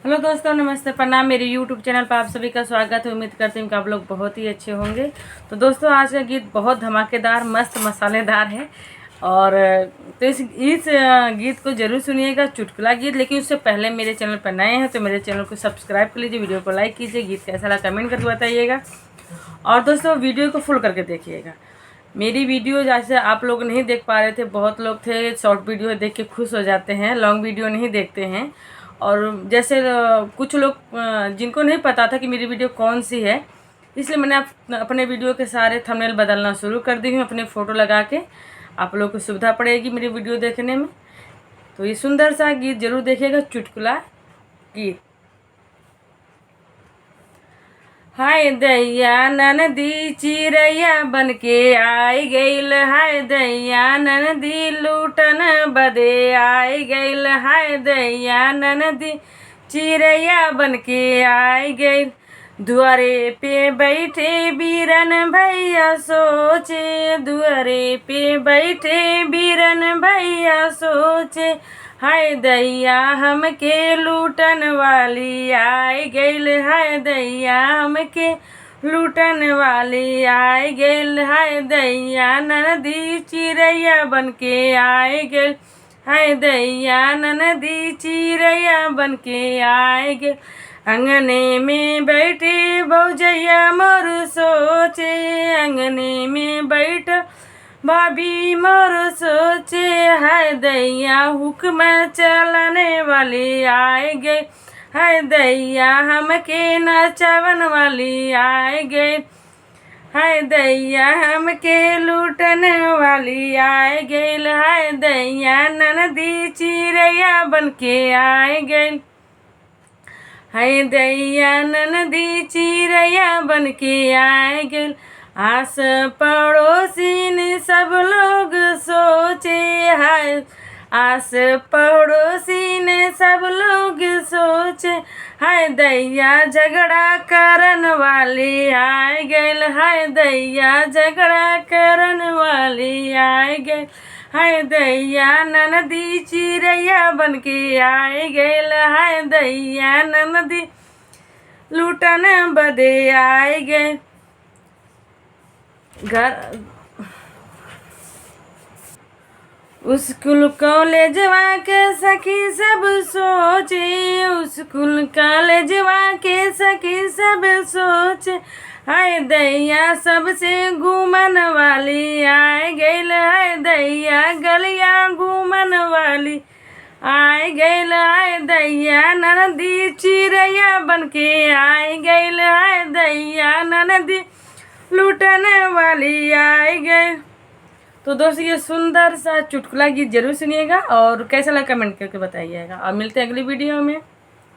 Hello दोस्तों, नमस्ते, प्रणाम। मेरे यूट्यूब चैनल पर आप सभी का स्वागत है। उम्मीद करती हूँ कि आप लोग बहुत ही अच्छे होंगे। तो दोस्तों, आज का गीत बहुत धमाकेदार, मस्त, मसालेदार है। और तो इस गीत को जरूर सुनिएगा, चुटकुला गीत। लेकिन उससे पहले मेरे चैनल पर नए हैं तो मेरे चैनल को सब्सक्राइब कर लीजिए, वीडियो को लाइक कीजिए, गीत कैसा लगा कमेंट करके बताइएगा। और दोस्तों, वीडियो को फुल करके देखिएगा। मेरी वीडियो जैसे आप लोग नहीं देख पा रहे थे, बहुत लोग थे शॉर्ट वीडियो देख के खुश हो जाते हैं, लॉन्ग वीडियो नहीं देखते हैं। और जैसे कुछ लोग जिनको नहीं पता था कि मेरी वीडियो कौन सी है, इसलिए मैंने अपने वीडियो के सारे थंबनेल बदलना शुरू कर दी हूँ अपने फ़ोटो लगा के। आप लोगों को सुविधा पड़ेगी मेरी वीडियो देखने में। तो ये सुंदर सा गीत जरूर देखिएगा, चुटकुला गीत। हाय दैया ननदी चिड़ैया बन के आई गईल, हाय दैया ननदी लूटन बदे आई गईल, हाय दैया ननदी चिड़ैया बन के आई गईल। दुआरे पे बैठे बीरन भैया सोचे, दुआरे पे बैठे बीरन भैया सोचे, हाय दैया हमके लूटन वाली आई गईल, हाय दैया हमके लूटन वाली आई गईल, हाय दैया ननदी चिड़ैया बन के आई गईल, हाय दैया ननदी चिड़ैया बन के आई गईल। अंगने में बैठे भौजैया मोर सोचे, अंगने में बैठ भाभी मोर सोचे, हाय दैया हुक्म चलाने वाली आई गई, हाय दैया हमके नचावन वाली आई गई, हाय दैया हमके लूटने वाली आई गई, हाय दैया ननदी चिड़ैया बन के आई गई, हाय दैया ननदी चिड़ैया बन के आई गई। आस पड़ोसी ने सब लोग सोचे, हाय आस पड़ोसी ने सब लोग सोचे, हाय दैया झगड़ा करन वाली आई गईल, हाय दैया झगड़ा करन वाली आई गईल, हाय दैया ननदी चिड़ैया बन के आई गईल, हाय दैया ननदी लूटन बदे आई गईल। घर स्कूल कॉलेजवा के सखी सब सोचे, स्कूल कॉलेजवा के सखी सब सोचे, हाय दैया सबसे घूमन वाली आई गईल, हाय दैया गलिया घूमन वाली आई गईल, हाय दैया ननदी चिड़ैया बन के आई गईल, हाय दैया ननदी लूटने वाली आई गई। तो दोस्तों, ये सुंदर सा चुटकुला गीत जरूर सुनिएगा और कैसा लगा कमेंट करके बताइएगा। और मिलते हैं अगली वीडियो में।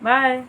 बाय।